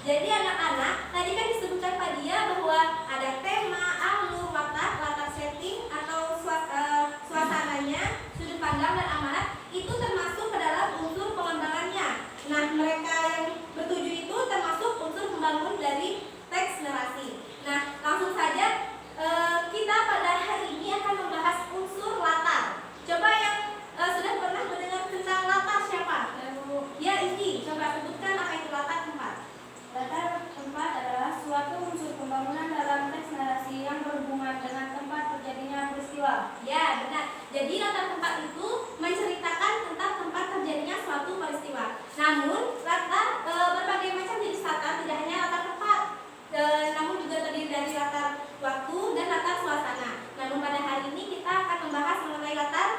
Jadi anak-anak, tadi kan disebutkan Fadia bahwa ada tema, alur, latar setting atau suasananya, sudut pandang dan amanat itu termasuk ke dalam unsur pengembangannya. Nah, mereka yang bertuju itu termasuk unsur pembangun dari teks narasi. Nah, langsung saja kita pada hari ini akan membahas unsur latar. Coba yang sudah pernah mendengar tentang latar siapa? Ya, Indi, coba sebutkan apa itu latar tempat. Latar tempat adalah suatu unsur pembangunan dalam teks narasi yang berhubungan dengan tempat terjadinya peristiwa. Ya, benar. Jadi latar tempat itu menceritakan tentang tempat terjadinya suatu peristiwa. Namun, latar berbagai macam jenis latar, tidak hanya latar tempat, namun juga terdiri dari latar waktu dan latar suasana. Namun pada hari ini kita akan membahas mengenai latar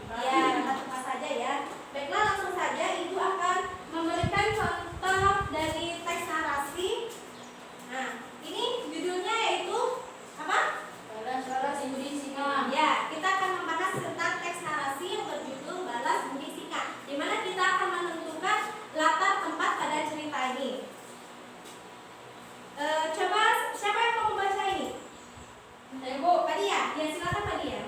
tempat saja ya. Baiklah, langsung saja Ibu akan memberikan contoh dari teks narasi. Nah, ini judulnya yaitu apa? Balas budi singa. Ya, kita akan membahas tentang teks narasi yang berjudul Balas Budi Singa, di mana kita akan menentukan latar tempat pada cerita ini. Coba siapa yang mau membaca ini? Ibu, Fadia. Ya, silakan Fadia.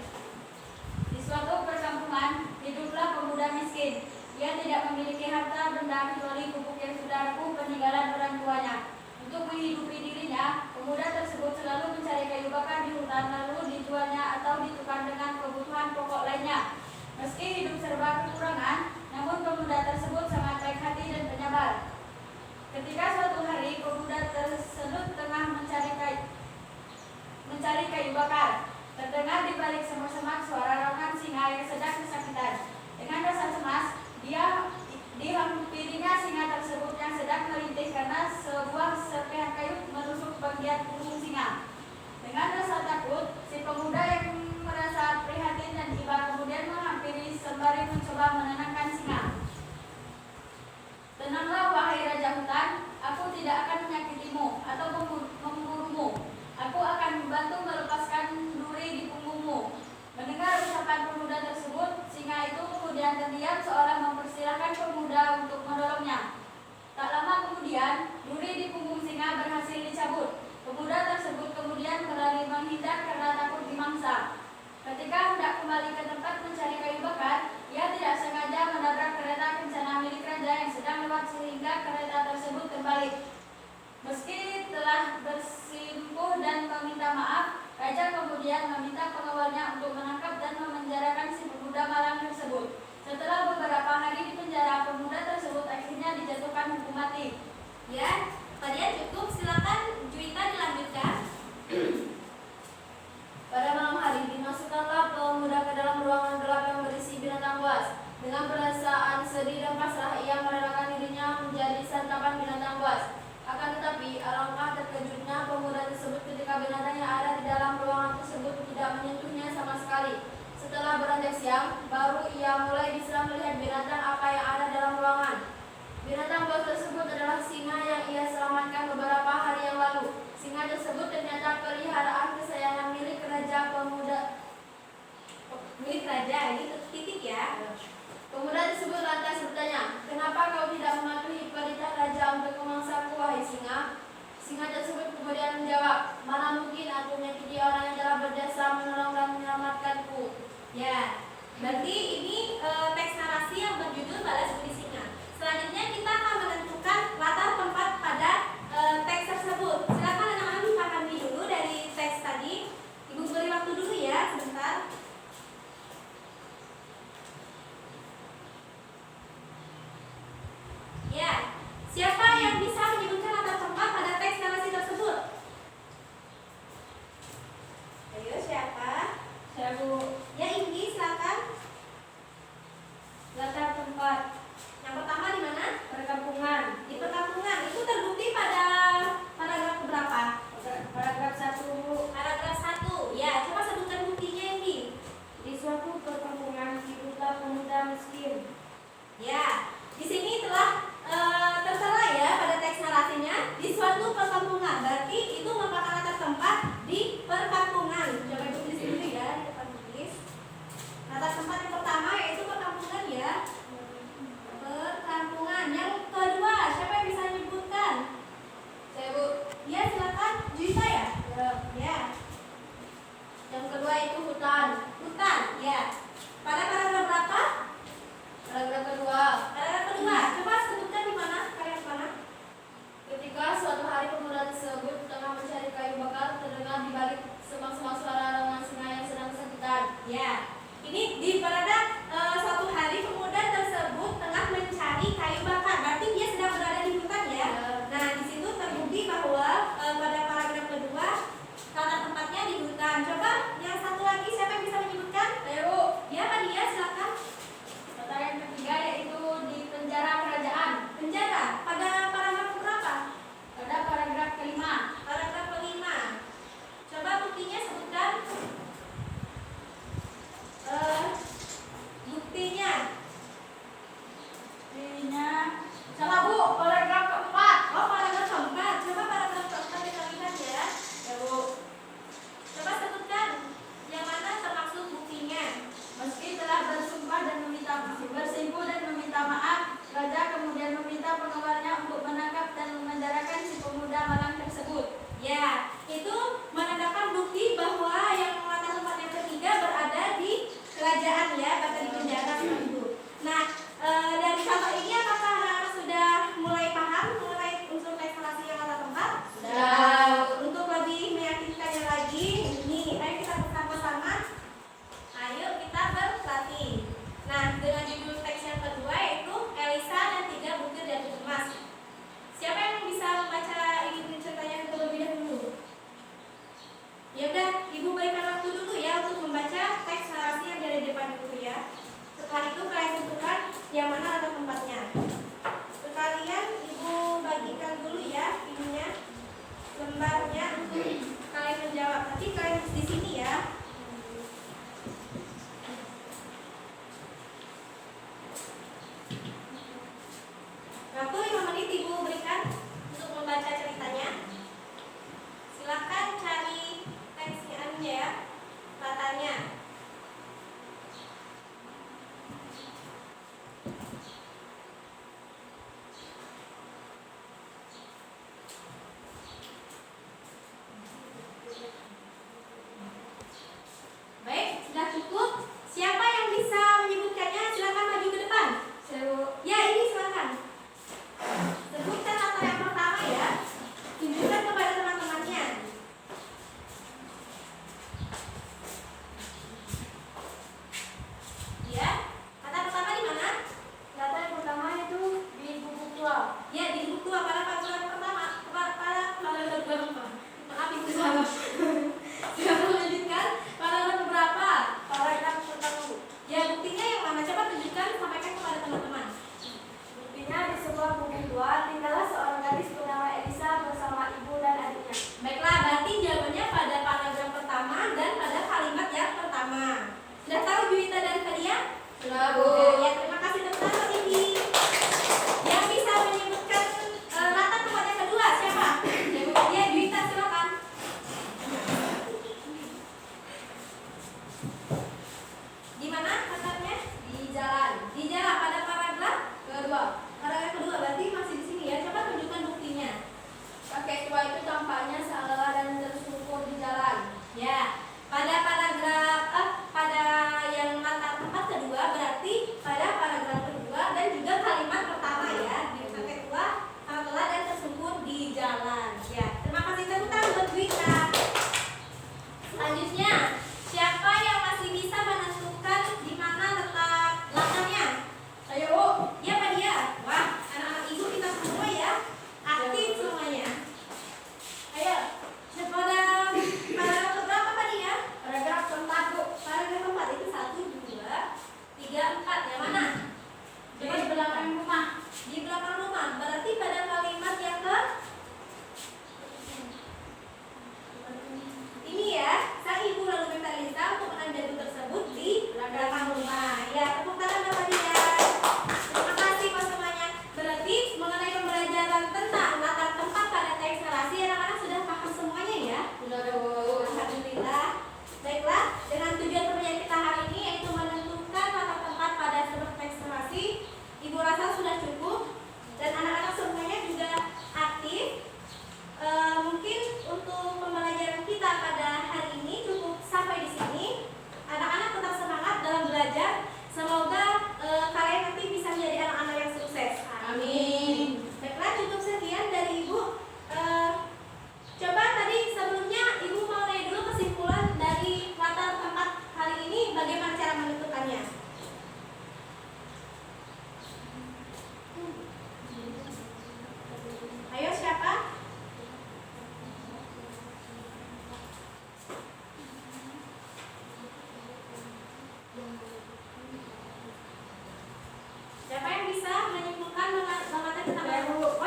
di suatu perkampungan hiduplah pemuda miskin. Ia tidak memiliki harta benda kecuali pupuk yang sudah rapuh peninggalan orang tuanya. Untuk menghidupi dirinya, pemuda tersebut selalu mencari kayu bakar di hutan lalu dijualnya atau ditukar dengan kebutuhan pokok lainnya. Meski hidup serba kekurangan, namun pemuda tersebut sangat baik hati dan penyabar. Ketika suatu hari pemuda tersebut tengah mencari kayu bakar, terdengar di balik semak-semak suara raungan singa yang sedang kesakitan. Dengan rasa cemas, dia dihampirinya singa tersebut yang sedang merintih karena sebuah serpihan kayu menusuk bagian punggung singa. Dengan rasa takut, si pemuda yang merasa prihatin dan iba kemudian menghampiri sembari mencoba menenangkan singa. Tenanglah wahai raja hutan, aku tidak akan menyakitimu atau memburumu. Aku akan membantu melepaskan duri di punggungmu. Mendengar ucapan pemuda tersebut, singa itu kemudian terdiam seolah mempersilahkan pemuda untuk menolongnya. Tak lama kemudian, duri di punggung singa berhasil dicabut. Pemuda tersebut kemudian berlari menghindar karena takut dimangsa. Ketika hendak kembali ke tempat mencari kayu bakar, ia tidak sengaja menabrak kereta kencana milik raja yang sedang lewat sehingga kereta tersebut terbalik. Meski telah bersimpuh dan meminta maaf, raja kemudian meminta pengawalnya untuk menangkap dan memenjarakan si pemuda malang tersebut. Setelah beberapa hari di penjara, pemuda tersebut akhirnya dijatuhkan hukum mati. Ya, Fadia cukup. Silakan Juwita dilanjutkan. Pada malam hari dimasukkanlah pemuda ke dalam ruangan gelap yang berisi binatang buas. Dengan perasaan sedih dan pasrah, ia merelakan dirinya menjadi santapan binatang buas. Akan tetapi, alangkah terkejutnya pemuda tersebut ketika binatang yang ada di dalam ruangan tersebut tidak menyentuhnya sama sekali. Setelah beranjak siang, baru ia mulai bisa melihat binatang apa yang ada dalam ruangan. Binatang buas tersebut adalah singa yang ia selamatkan beberapa hari yang lalu. Singa tersebut ternyata peliharaan kesayangan milik raja pemuda. Milik raja, ini titik ya. Pemuda tersebut lantas bertanya, "Kenapa kau tidak mematuhi perintah raja untuk memangsaku, wahai singa?" Singa tersebut kemudian menjawab, "Mana mungkin aku menyakiti orang yang telah berjasa menolong dan menyelamatkanku." Ya, berarti ini teks narasi yang berjudul Balas Budi Singa. Selanjutnya kita akan menentukan latar tempat pada teks tersebut. Silakan anak-anak dipahami dulu dari teks tadi. Ibu beri waktu dulu ya, sebentar. Ya, siapa yang bisa menyebutkan latar tempat pada teks narasi tersebut? Ayo, siapa? Saya Bu. Ya, Indi, silakan. Latar tempat. Yang pertama di mana?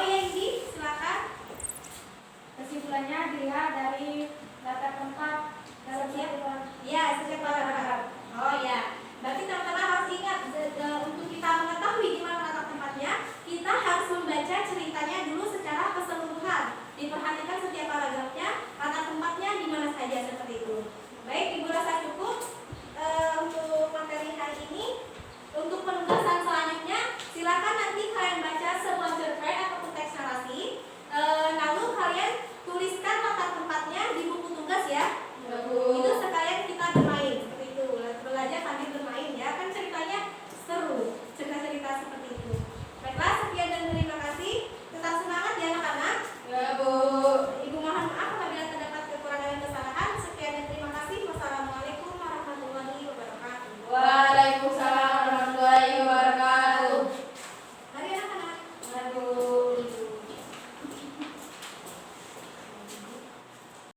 ya Indi, silakan. Kesimpulannya dilihat dari latar tempat dalam Ya, setiap paragraf. Oh ya, berarti teman-teman harus ingat untuk kita mengetahui di mana latar tempatnya, kita harus membaca ceritanya